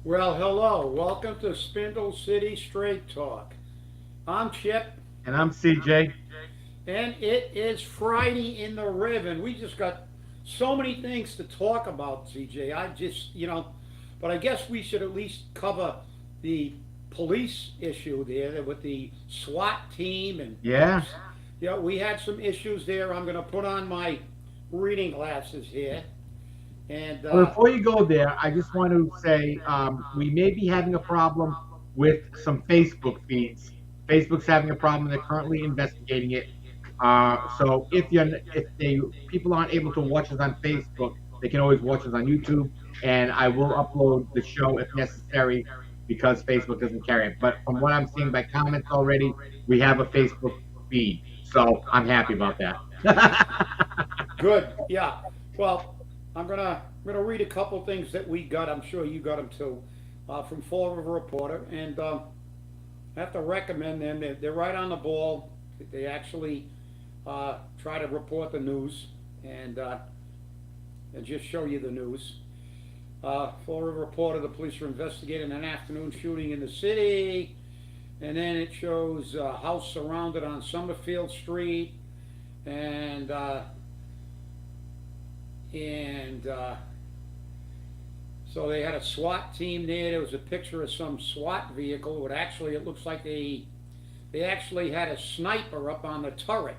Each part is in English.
Well, hello. Welcome to Spindle City Straight Talk. I'm Chip, And I'm CJ. and it is Friday in the Riv, and we just got so many things to talk about, CJ. But I guess we should at least cover the police issue there with the SWAT team, and Yeah. we had some issues there. I'm going to put on my reading glasses here, and Well, before you go there, I just want to say we may be having a problem with some Facebook feeds. Facebook's having a problem. They're currently investigating it. So if they people aren't able to watch us on Facebook, they can always watch us on YouTube, and I will upload the show if necessary because Facebook doesn't carry it. But from what I'm seeing by comments already, we have a Facebook feed, so I'm happy about that. good. Yeah. Well, I'm gonna read a couple things that we got. I'm sure you got them too, from Fall River Reporter, and I have to recommend them. They're right on the ball. They actually try to report the news and just show you the news. Fall River Reporter: the police are investigating an afternoon shooting in the city, and then it shows a house surrounded on Summerfield Street, and and so they had a SWAT team there. There was a picture of some SWAT vehicle. But actually, it looks like they actually had a sniper up on the turret.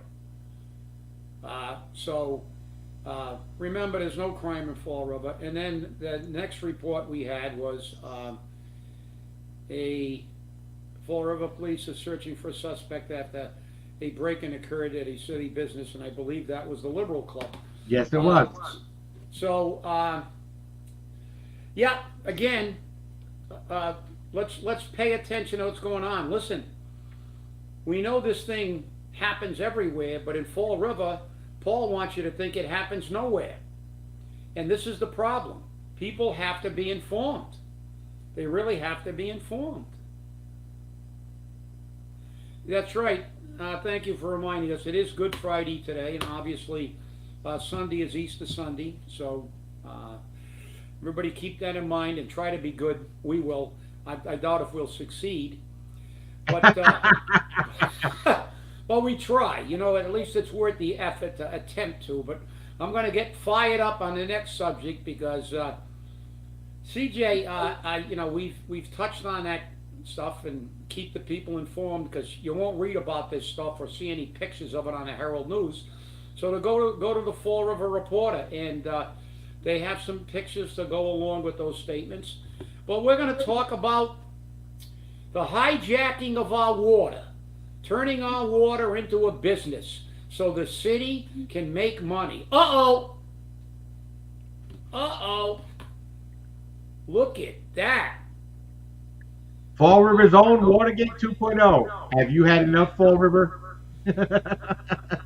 Remember, there's no crime in Fall River. And then the next report we had was a Fall River police is searching for a suspect after a break-in occurred at a city business, and I believe that was the Liberal Club. Yes, it was. So, yeah, again, let's pay attention to what's going on. Listen, we know this thing happens everywhere, but in Fall River, Paul wants you to think it happens nowhere. And this is the problem. People have to be informed. They really have to be informed. That's right. Thank you for reminding us. It is Good Friday today, and obviously Sunday is Easter Sunday. So everybody keep that in mind and try to be good. We will. I doubt if we'll succeed. But well, we try. At least it's worth the effort to attempt to. But I'm going to get fired up on the next subject because CJ, we've touched on that stuff and keep the people informed because you won't read about this stuff or see any pictures of it on the Herald News. So to go to the Fall River Reporter, and they have some pictures to go along with those statements. But we're going to talk about the hijacking of our water, turning our water into a business so the city can make money. Uh-oh. Uh-oh. Look at that. Fall River's own Watergate 2.0. Have you had enough, Fall River?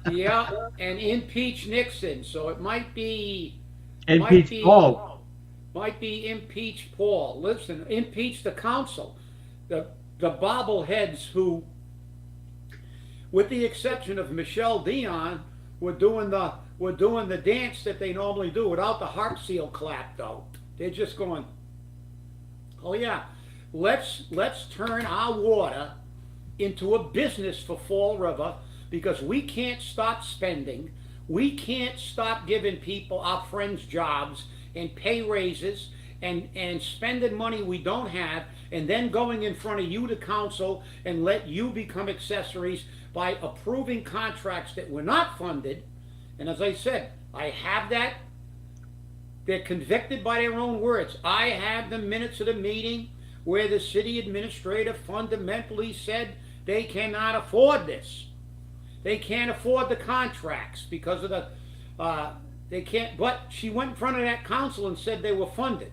Yeah, and impeach Nixon. So it might be Impeach Paul. Might be impeach Paul. Listen, impeach the council, the bobbleheads who, with the exception of Michelle Dion, were doing the dance that they normally do without the harp seal clap though. They're just going, oh yeah, let's turn our water into a business for Fall River because we can't stop spending. We can't stop giving people, our friends, jobs and pay raises and spending money we don't have and then going in front of you, the council, and let you become accessories by approving contracts that were not funded. And as I said, I have that. They're convicted by their own words. I have the minutes of the meeting where the city administrator fundamentally said they cannot afford this. They can't afford the contracts because of they can't, but she went in front of that council and said they were funded.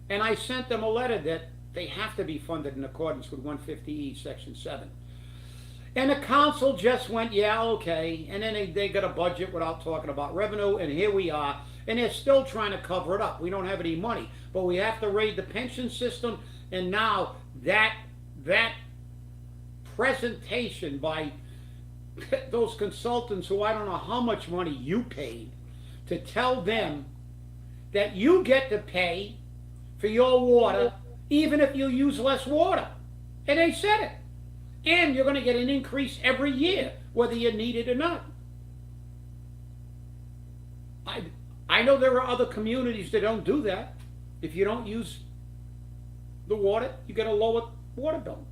And I sent them a letter that they have to be funded in accordance with 150E, Section 7. And the council just went, yeah, okay. And then they got a budget without talking about revenue, and here we are. And they're still trying to cover it up. We don't have any money, but we have to raid the pension system. And now that presentation by those consultants who I don't know how much money you paid to tell them that you get to pay for your water, even if you use less water. And they said it. And you're going to get an increase every year, whether you need it or not. I know there are other communities that don't do that. If you don't use the water, you get a lower water bill.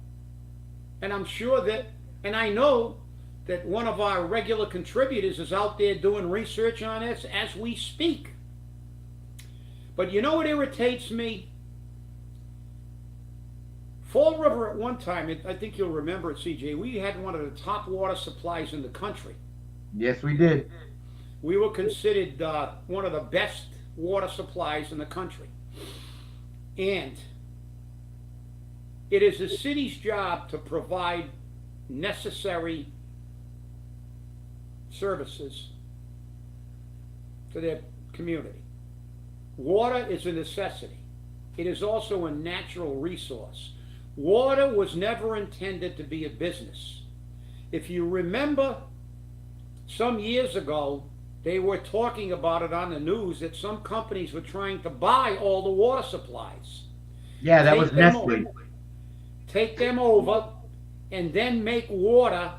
And I'm sure that, and I know that one of our regular contributors is out there doing research on this as we speak. But you know what irritates me? Fall River at one time, I think you'll remember it, CJ, we had one of the top water supplies in the country. Yes, we did. We were considered one of the best water supplies in the country. And it is the city's job to provide necessary services to their community. Water is a necessity. It is also a natural resource. Water was never intended to be a business. If you remember, some years ago, they were talking about it on the news that some companies were trying to buy all the water supplies. Yeah, that was Nestle. Take them over and then make water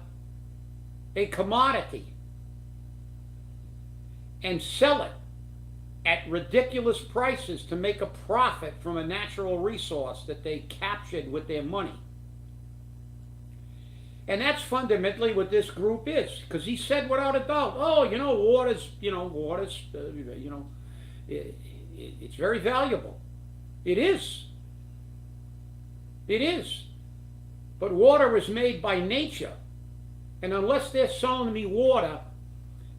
a commodity and sell it at ridiculous prices to make a profit from a natural resource that they captured with their money. And that's fundamentally what this group is, because he said without a doubt, oh, water's, it's very valuable. It is. It is. But water is made by nature. And unless they're selling me water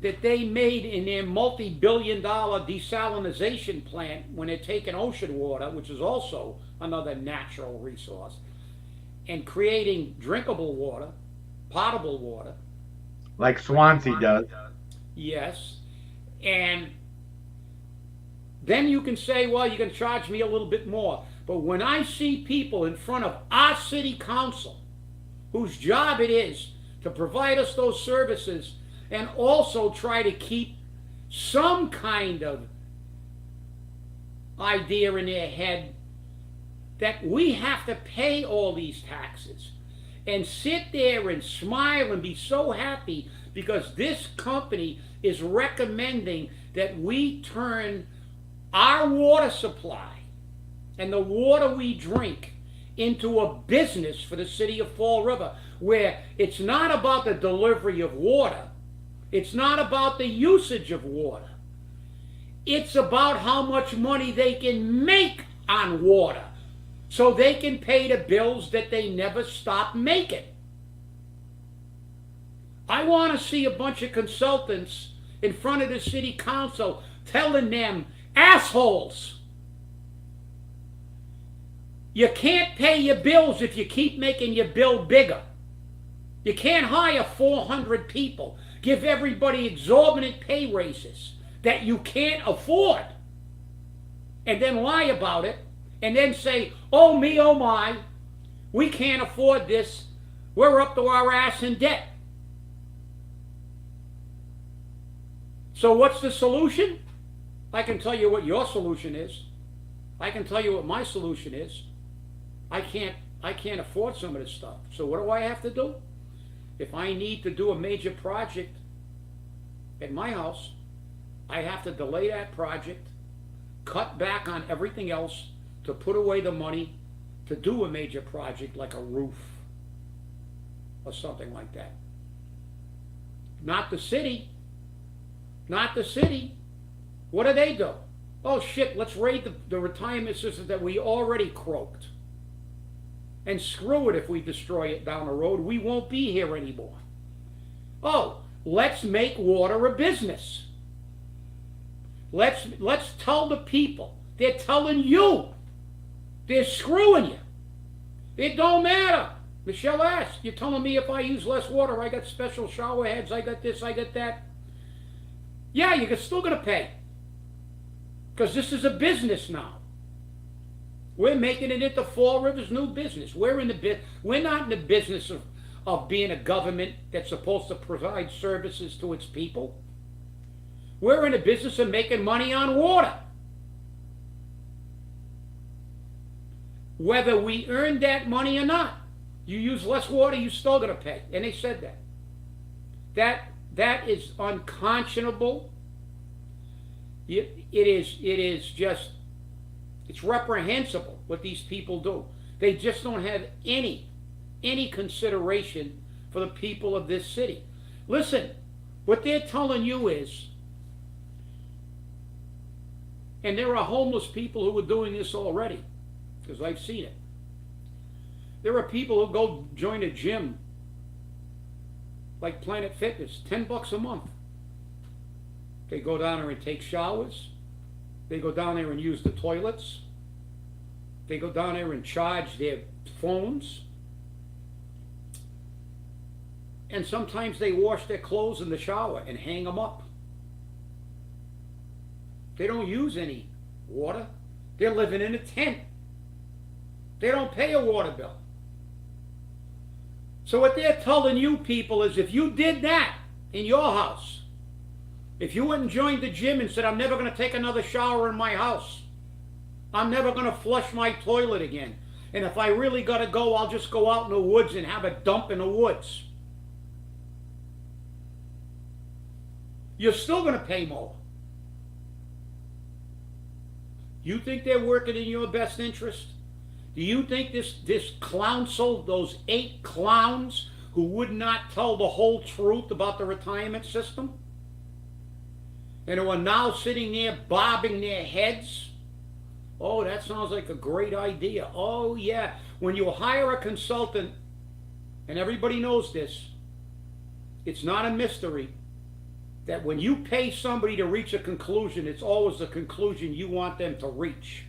that they made in their multi-billion-dollar desalination plant when they're taking ocean water, which is also another natural resource, and creating drinkable water, potable water. Like Swansea does. Yes. And then you can say, well, you can charge me a little bit more. But when I see people in front of our city council, whose job it is to provide us those services and also try to keep some kind of idea in their head that we have to pay all these taxes and sit there and smile and be so happy because this company is recommending that we turn our water supply and the water we drink into a business for the city of Fall River, where it's not about the delivery of water, it's not about the usage of water, it's about how much money they can make on water so they can pay the bills that they never stop making. I want to see a bunch of consultants in front of the city council telling them, assholes, you can't pay your bills if you keep making your bill bigger. You can't hire 400 people, give everybody exorbitant pay raises that you can't afford, and then lie about it, and then say, oh me, oh my, we can't afford this, we're up to our ass in debt. So what's the solution? I can tell you what your solution is. I can tell you what my solution is. I can't afford some of this stuff. So what do I have to do? If I need to do a major project at my house, I have to delay that project, cut back on everything else to put away the money to do a major project like a roof or something like that. Not the city. Not the city. What do? Oh shit, let's raid the retirement system that we already croaked. And screw it if we destroy it down the road. We won't be here anymore. Oh, let's make water a business. Let's tell the people. They're telling you. They're screwing you. It don't matter. Michelle asked, you're telling me if I use less water, I got special shower heads, I got this, I got that. Yeah, you're still going to pay. Because this is a business now. We're making it into Fall River's new business. We're not in the business of being a government that's supposed to provide services to its people. We're in the business of making money on water. whether we earned that money or not. You use less water, you still gonna pay. And they said that. That is unconscionable. It is just, it's reprehensible what these people do. They just don't have any consideration for the people of this city. Listen, what they're telling you is, and there are homeless people who are doing this already, because I've seen it. There are people who go join a gym like Planet Fitness, $10 a month. They go down there and take showers. They go down there and use the toilets. They go down there and charge their phones. And sometimes they wash their clothes in the shower and hang them up. They don't use any water. They're living in a tent. They don't pay a water bill. So what they're telling you people is, if you did that in your house, if you went and joined the gym and said, I'm never going to take another shower in my house, I'm never going to flush my toilet again, and if I really got to go, I'll just go out in the woods and have a dump in the woods, you're still going to pay more. You think they're working in your best interest? Do you think this council, those 8 clowns who would not tell the whole truth about the retirement system, and who are now sitting there bobbing their heads? Oh, that sounds like a great idea. Oh yeah, when you hire a consultant, and everybody knows this, it's not a mystery that when you pay somebody to reach a conclusion, it's always the conclusion you want them to reach.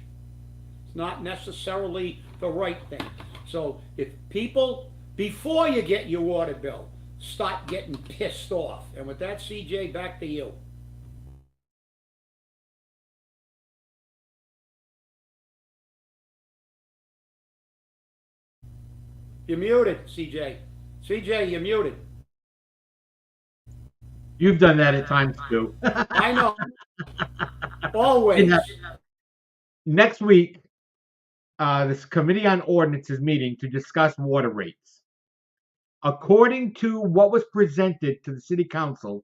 It's not necessarily the right thing. So if people, before you get your water bill, start getting pissed off. And with that, CJ, back to you. You're muted, CJ. CJ, you're muted. You've done that at times too. I know. Always. Next week, this Committee on Ordinance is meeting to discuss water rates. According to what was presented to the City Council,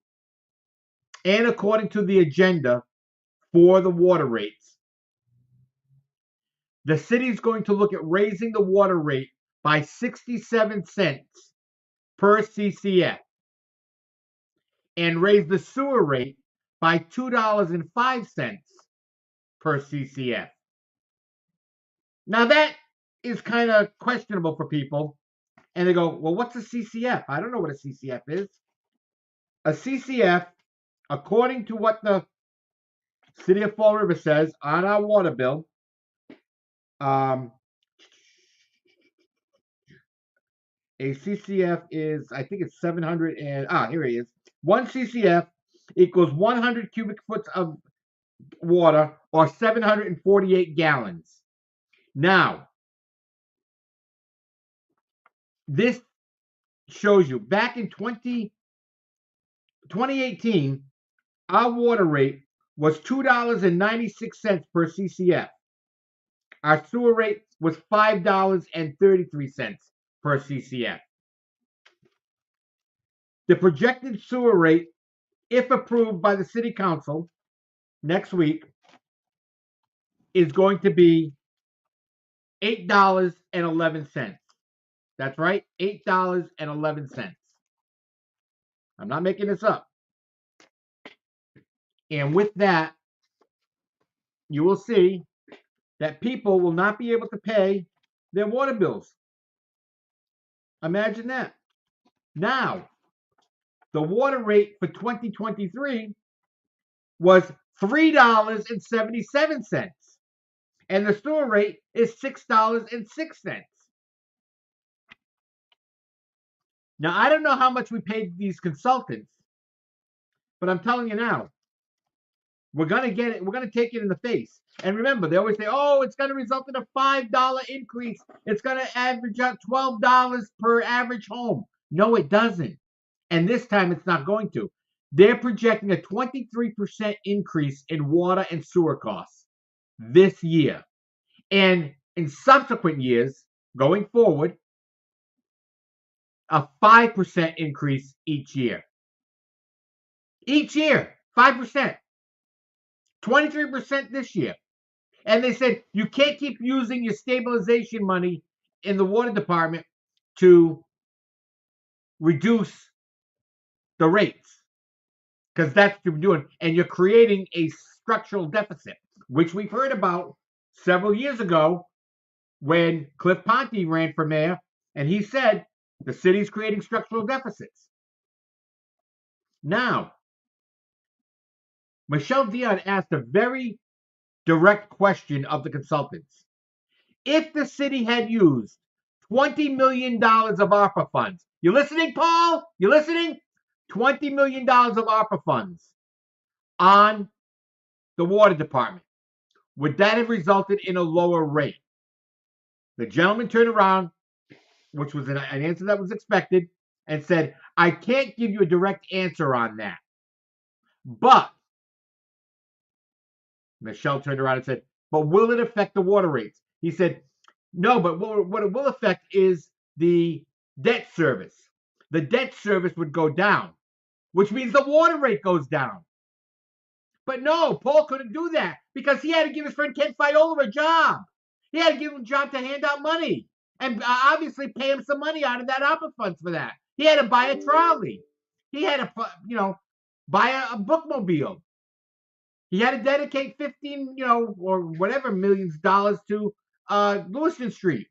and according to the agenda for the water rates, the city is going to look at raising the water rate by 67 cents per CCF and raise the sewer rate by $2.05 per CCF. Now that is kind of questionable for people, and they go, well, what's a CCF? I don't know what a CCF is. A CCF, according to what the City of Fall River says on our water bill, a CCF is, I think it's 700 and, here he is. 1 CCF equals 100 cubic foot of water, or 748 gallons. Now, this shows you back in 2018, our water rate was $2.96 per CCF. Our sewer rate was $5.33 per CCF. The projected sewer rate, if approved by the City Council next week, is going to be $8.11. That's right, $8.11. I'm not making this up. And with that, you will see that people will not be able to pay their water bills. Imagine that. Now, the water rate for 2023 was $3.77, and the sewer rate is $6.06. Now, I don't know how much we paid these consultants, but I'm telling you now, we're going to get it. We're going to take it in the face. And remember, they always say, oh, it's going to result in a $5 increase. It's going to average out $12 per average home. No, it doesn't. And this time it's not going to. They're projecting a 23% increase in water and sewer costs this year. And in subsequent years, going forward, a 5% increase each year. Each year, 5%. 23% this year. And they said you can't keep using your stabilization money in the water department to reduce the rates, because that's what you're doing. And you're creating a structural deficit, which we've heard about several years ago when Cliff Ponte ran for mayor, and he said the city's creating structural deficits. Now, Michelle Dion asked a very direct question of the consultants. If the city had used $20 million of ARPA funds, you listening, Paul? You listening? $20 million of ARPA funds on the water department, would that have resulted in a lower rate? The gentleman turned around, which was an answer that was expected, and said, I can't give you a direct answer on that. But Michelle turned around and said, but will it affect the water rates? He said, no, but what it will affect is the debt service. The debt service would go down, which means the water rate goes down. But no, Paul couldn't do that because he had to give his friend Ken Fiola a job. He had to give him a job to hand out money and obviously pay him some money out of that ARPA funds for that. He had to buy a trolley. He had to, buy a bookmobile. He had to dedicate 15, or whatever millions of dollars to Lewiston Street.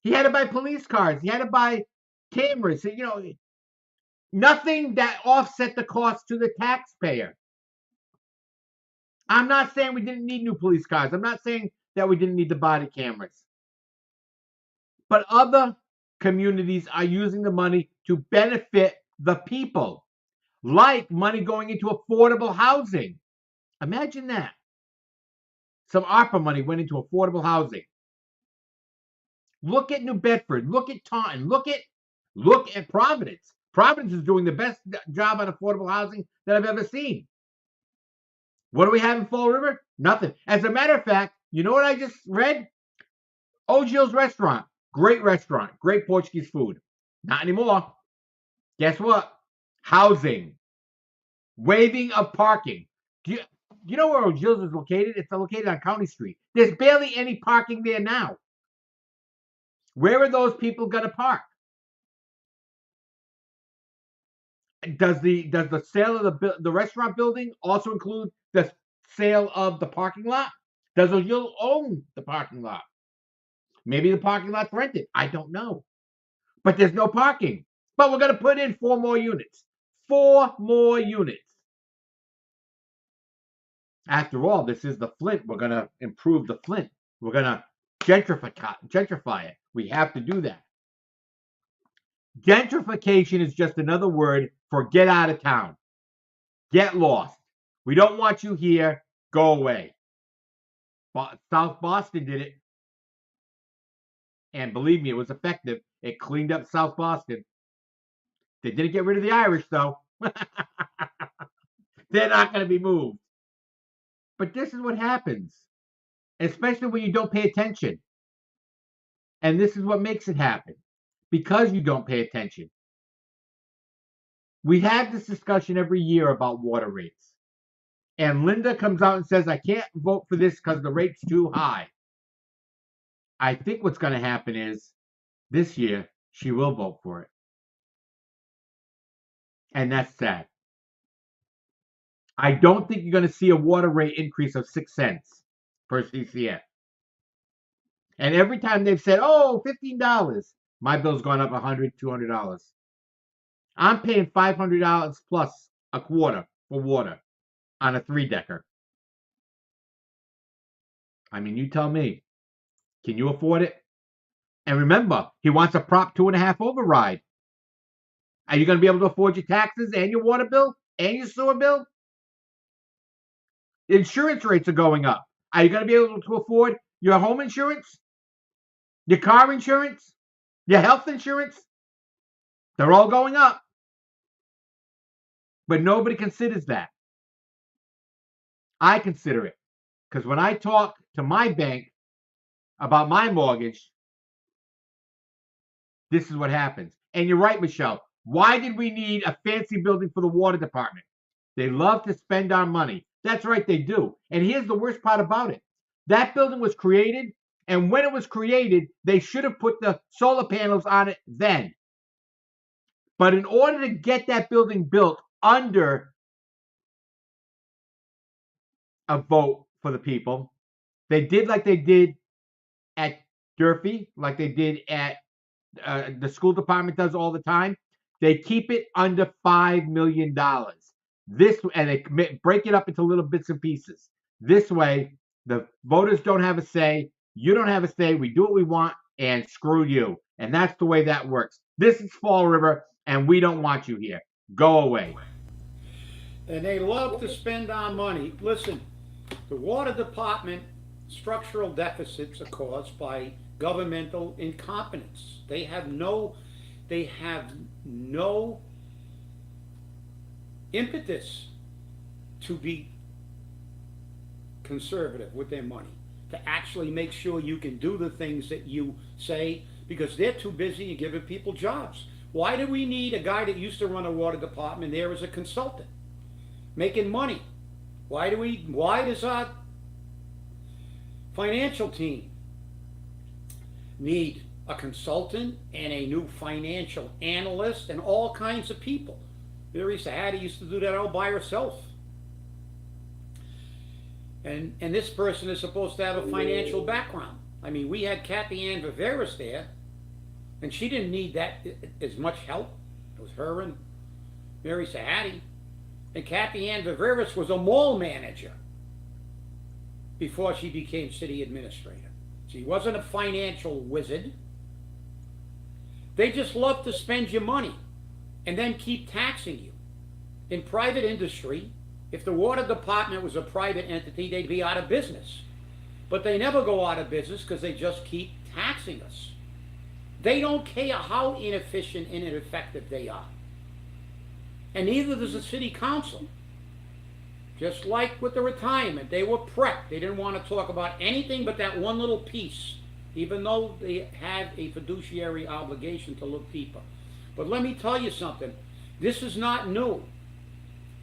He had to buy police cars. He had to buy cameras. Nothing that offset the cost to the taxpayer. I'm not saying we didn't need new police cars. I'm not saying that we didn't need the body cameras. But other communities are using the money to benefit the people, like money going into affordable housing. Imagine that. Some ARPA money went into affordable housing. Look at New Bedford. Look at Taunton. Look at Providence. Providence is doing the best job on affordable housing that I've ever seen. What do we have in Fall River? Nothing. As a matter of fact, you know what I just read? O'Gill's restaurant. Great restaurant. Great Portuguese food. Not anymore. Guess what? Housing. Waiving of parking. Do you know where O'Gill's is located? It's located on County Street. There's barely any parking there now. Where are those people going to park? Does the sale of the restaurant building also include the sale of the parking lot? Does O'Gill own the parking lot? Maybe the parking lot's rented. I don't know. But there's no parking. But we're going to put in 4 more units. 4 more units. After all, this is the Flint. We're going to improve the Flint. We're going to gentrify it. We have to do that. Gentrification is just another word for get out of town. Get lost. We don't want you here. Go away. South Boston did it. And believe me, it was effective. It cleaned up South Boston. They didn't get rid of the Irish, though. They're not going to be moved. But this is what happens, especially when you don't pay attention. And this is what makes it happen, because you don't pay attention. We have this discussion every year about water rates. And Linda comes out and says, I can't vote for this because the rate's too high. I think what's going to happen is this year she will vote for it. And that's sad. I don't think you're going to see a water rate increase of 6 cents per CCF. And every time they've said, oh, $15, my bill's gone up $100, $200. I'm paying $500 plus a quarter for water on a 3-decker. I mean, you tell me. Can you afford it? And remember, he wants a Prop 2.5 override. Are you going to be able to afford your taxes and your water bill and your sewer bill? Insurance rates are going up. Are you going to be able to afford your home insurance? Your car insurance? Your health insurance? They're all going up. But nobody considers that. I consider it. Because when I talk to my bank about my mortgage, this is what happens. And you're right, Michelle. Why did we need a fancy building for the water department? They love to spend our money. That's right, they do. And here's the worst part about it. That building was created, and when it was created, they should have put the solar panels on it then. But in order to get that building built under a vote for the people, they did like they did at Durfee, like they did at the school department does all the time. They keep it under $5 million. This and they break it up into little bits and pieces. This way, the voters don't have a say. You don't have a say. We do what we want, and screw you. And that's the way that works. This is Fall River, and we don't want you here. Go away. And they love to spend our money. Listen, the water department structural deficits are caused by governmental incompetence. They have no impetus to be conservative with their money, to actually make sure you can do the things that you say, because they're too busy giving people jobs. Why do we need a guy that used to run a water department there as a consultant, making money? Why does our financial team need a consultant and a new financial analyst and all kinds of people? Teresa Hattie used to do that all by herself. And this person is supposed to have a financial background. I mean, we had Kathy Ann Viveras there, and she didn't need that as much help. It was her and Mary Sahadi. And Kathy Ann Viveras was a mall manager before she became city administrator. She wasn't a financial wizard. They just love to spend your money and then keep taxing you. In private industry, if the water department was a private entity, they'd be out of business. But they never go out of business because they just keep taxing us. They don't care how inefficient and ineffective they are. And neither does the city council. Just like with the retirement, they were prepped. They didn't want to talk about anything but that one little piece, even though they have a fiduciary obligation to look deeper. But let me tell you something. This is not new.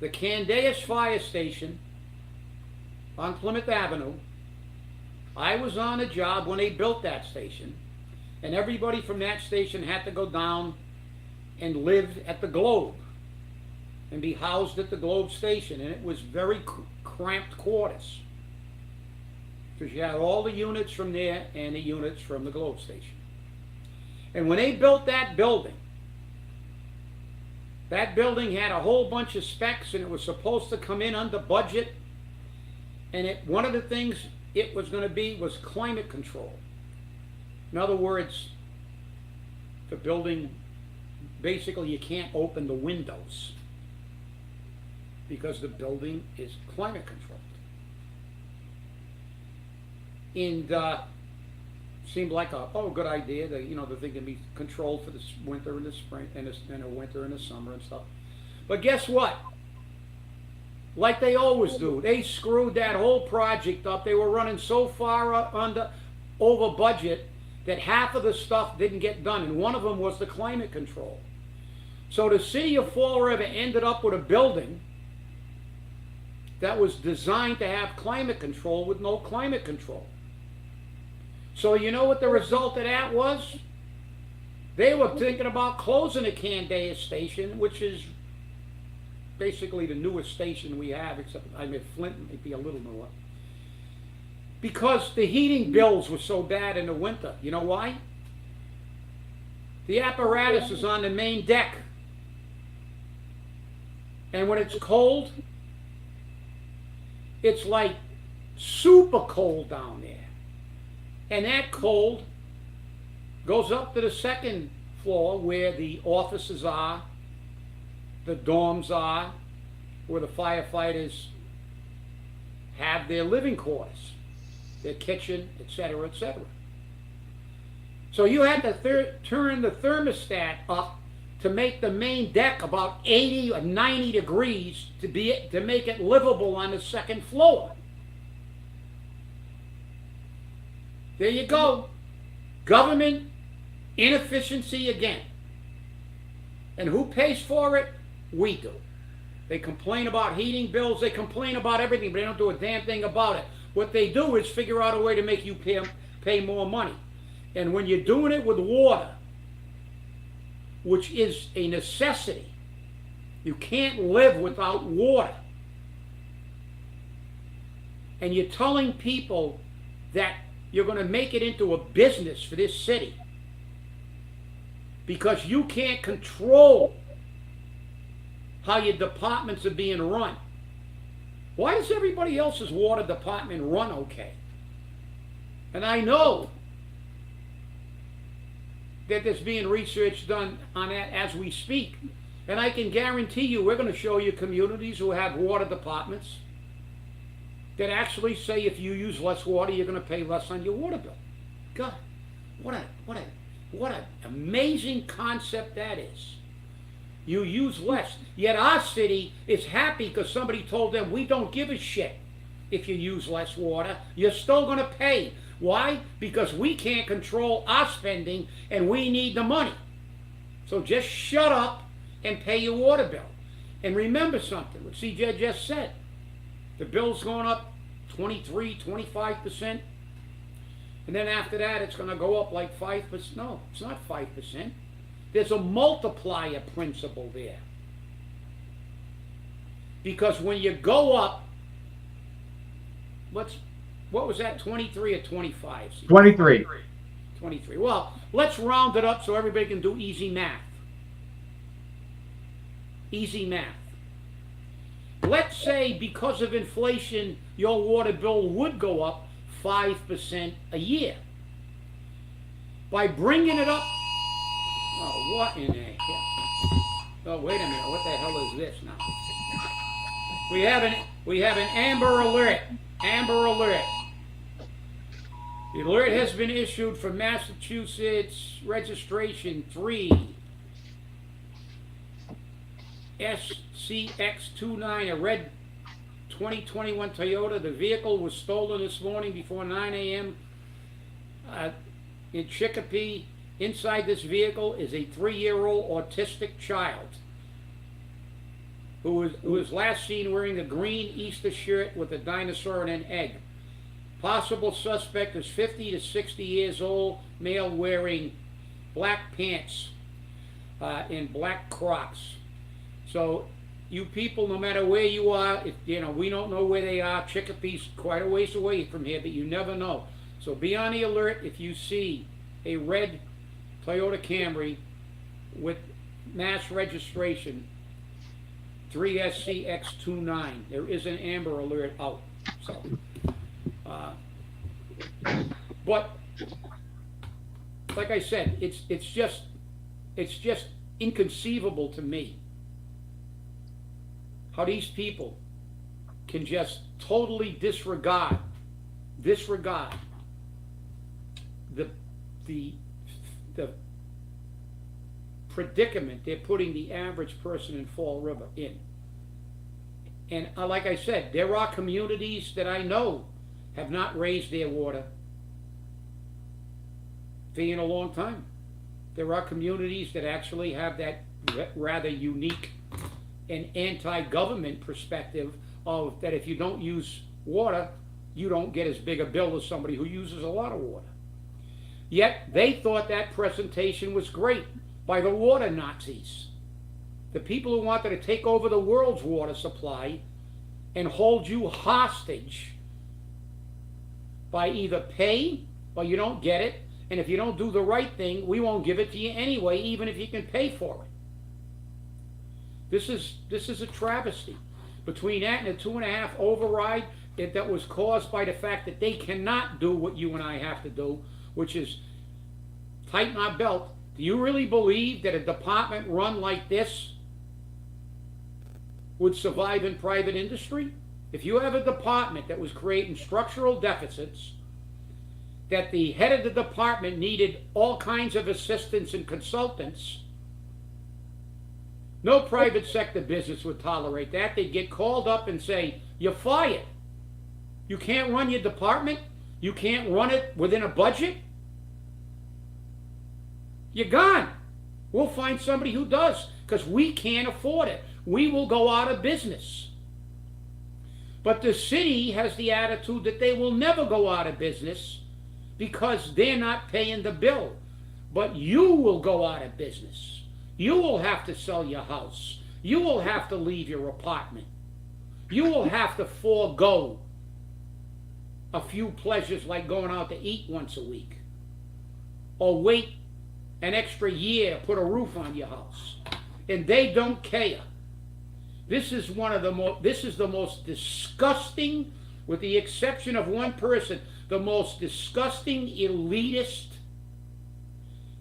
The Candace Fire Station on Plymouth Avenue, I was on a job when they built that station, and everybody from that station had to go down and live at the Globe and be housed at the Globe station, and it was very cramped quarters because you had all the units from there and the units from the Globe station. And when they built that building had a whole bunch of specs, and it was supposed to come in under budget, and one of the things it was going to be was climate control. In other words, the building, basically you can't open the windows because the building is climate controlled. And seemed like a good idea. The thing can be controlled for the winter and the spring and the winter and the summer and stuff. But guess what? Like they always do, they screwed that whole project up. They were running so far over budget that half of the stuff didn't get done, and one of them was the climate control. So the city of Fall River ended up with a building that was designed to have climate control with no climate control. So you know what the result of that was? They were thinking about closing the Candace station, which is basically the newest station we have, except Flint might be a little newer. Because the heating bills were so bad in the winter. You know why? The apparatus is on the main deck. And when it's cold, it's like super cold down there. And that cold goes up to the second floor where the offices are, the dorms are, where the firefighters have their living quarters, their kitchen, etc., etc. So you had to turn the thermostat up to make the main deck about 80 or 90 degrees to make it livable on the second floor. There you go. Government inefficiency again. And who pays for it? We do. They complain about heating bills, they complain about everything, but they don't do a damn thing about it. What they do is figure out a way to make you pay more money. And when you're doing it with water, which is a necessity, you can't live without water. And you're telling people that you're going to make it into a business for this city because you can't control how your departments are being run. Why does everybody else's water department run okay? And I know that there's being research done on that as we speak. And I can guarantee you we're going to show you communities who have water departments that actually say if you use less water, you're going to pay less on your water bill. God, what an amazing concept that is. You use less. Yet our city is happy because somebody told them we don't give a shit if you use less water. You're still going to pay. Why? Because we can't control our spending and we need the money. So just shut up and pay your water bill. And remember something, what CJ just said. The bill's going up 23, 25%. And then after that, it's going to go up like 5%. No, it's not 5%. There's a multiplier principle there. Because when you go up, what was that, 23 or 25? 23. 23. Well, let's round it up so everybody can do easy math. Easy math. Let's say because of inflation, your water bill would go up 5% a year. By bringing it up, oh, what in the hell? Oh, wait a minute, what the hell is this now? We have an Amber Alert. Amber Alert. The alert has been issued for Massachusetts registration 3 SCX29, a red 2021 Toyota. The vehicle was stolen this morning before 9 a.m. In Chicopee. Inside this vehicle is a 3-year-old autistic child who was last seen wearing a green Easter shirt with a dinosaur and an egg. Possible suspect is 50 to 60 years old, male wearing black pants and black Crocs. So you people, no matter where you are, we don't know where they are. Chicopee's quite a ways away from here, but you never know. So be on the alert if you see a red Toyota Camry with mass registration 3SCX29. There is an Amber Alert out. So, but like I said, it's just inconceivable to me how these people can just totally disregard the predicament they're putting the average person in Fall River in. And like I said, there are communities that I know have not raised their water fee in a long time. There are communities that actually have that rather unique and anti-government perspective of that if you don't use water, you don't get as big a bill as somebody who uses a lot of water. Yet they thought that presentation was great by the water Nazis, the people who wanted to take over the world's water supply and hold you hostage by either pay or you don't get it, and if you don't do the right thing, we won't give it to you anyway, even if you can pay for it. This is a travesty. Between that and a 2.5 override that was caused by the fact that they cannot do what you and I have to do, which is tighten our belt. Do you really believe that a department run like this would survive in private industry? If you have a department that was creating structural deficits, that the head of the department needed all kinds of assistants and consultants, no private sector business would tolerate that. They'd get called up and say, you're fired. You can't run your department? You can't run it within a budget? You're gone. We'll find somebody who does because we can't afford it. We will go out of business. But the city has the attitude that they will never go out of business because they're not paying the bill. But you will go out of business. You will have to sell your house. You will have to leave your apartment. You will have to forego a few pleasures like going out to eat once a week. Or wait an extra year to put a roof on your house. And they don't care. This is the most disgusting, with the exception of one person, the most disgusting elitist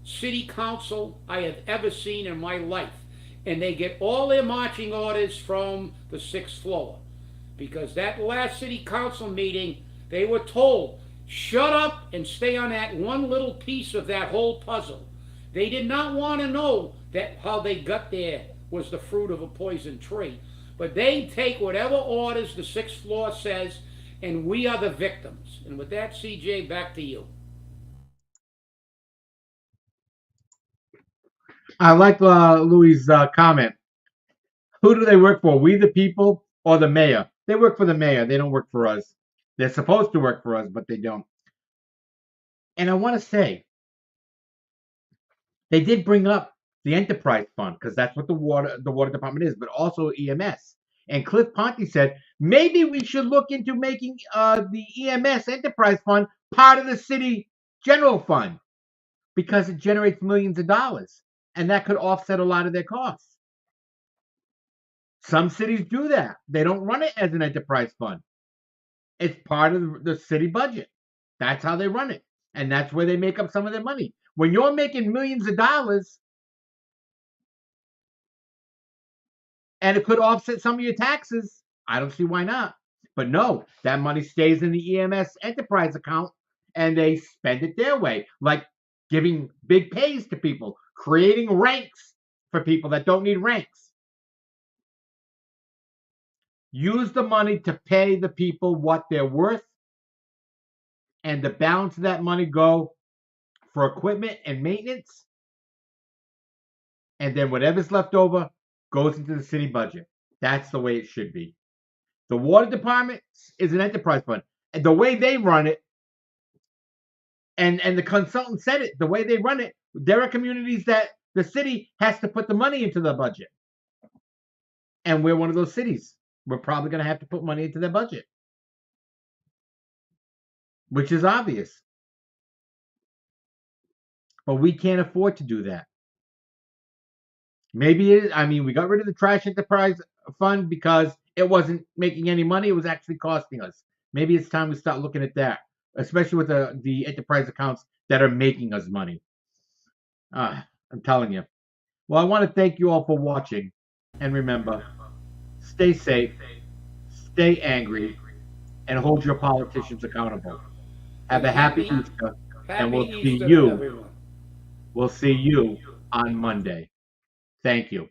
city council I have ever seen in my life. And they get all their marching orders from the 6th floor. Because that last city council meeting, they were told, shut up and stay on that one little piece of that whole puzzle. They did not want to know that how they got there was the fruit of a poison tree. But they take whatever orders the 6th floor says, and we are the victims. And with that, CJ, back to you. I like Louis' comment. Who do they work for? We the people or the mayor? They work for the mayor. They don't work for us. They're supposed to work for us, but they don't. And I want to say, they did bring up the enterprise fund because that's what the water department is, but also EMS. And Cliff Ponte said maybe we should look into making the EMS enterprise fund part of the city general fund because it generates millions of dollars, and that could offset a lot of their costs. Some cities do that. They don't run it as an enterprise fund. It's part of the city budget. That's how they run it. And that's where they make up some of their money. When you're making millions of dollars and it could offset some of your taxes, I don't see why not. But no, that money stays in the EMS enterprise account and they spend it their way, like giving big pays to people, creating ranks for people that don't need ranks. Use the money to pay the people what they're worth, and the balance of that money go for equipment and maintenance, and then whatever's left over goes into the city budget. That's the way it should be. The water department is an enterprise fund. And the way they run it, and the consultant said it, the way they run it, there are communities that the city has to put the money into the budget. And we're one of those cities. We're probably going to have to put money into their budget, which is obvious. But we can't afford to do that. Maybe it is. I mean, we got rid of the trash enterprise fund because it wasn't making any money. It was actually costing us. Maybe it's time we start looking at that, especially with the enterprise accounts that are making us money. I'm telling you. Well, I want to thank you all for watching. And remember, stay safe, stay angry, and hold your politicians accountable. Have a happy Easter, and we'll see you. Everyone. We'll see you on Monday. Thank you.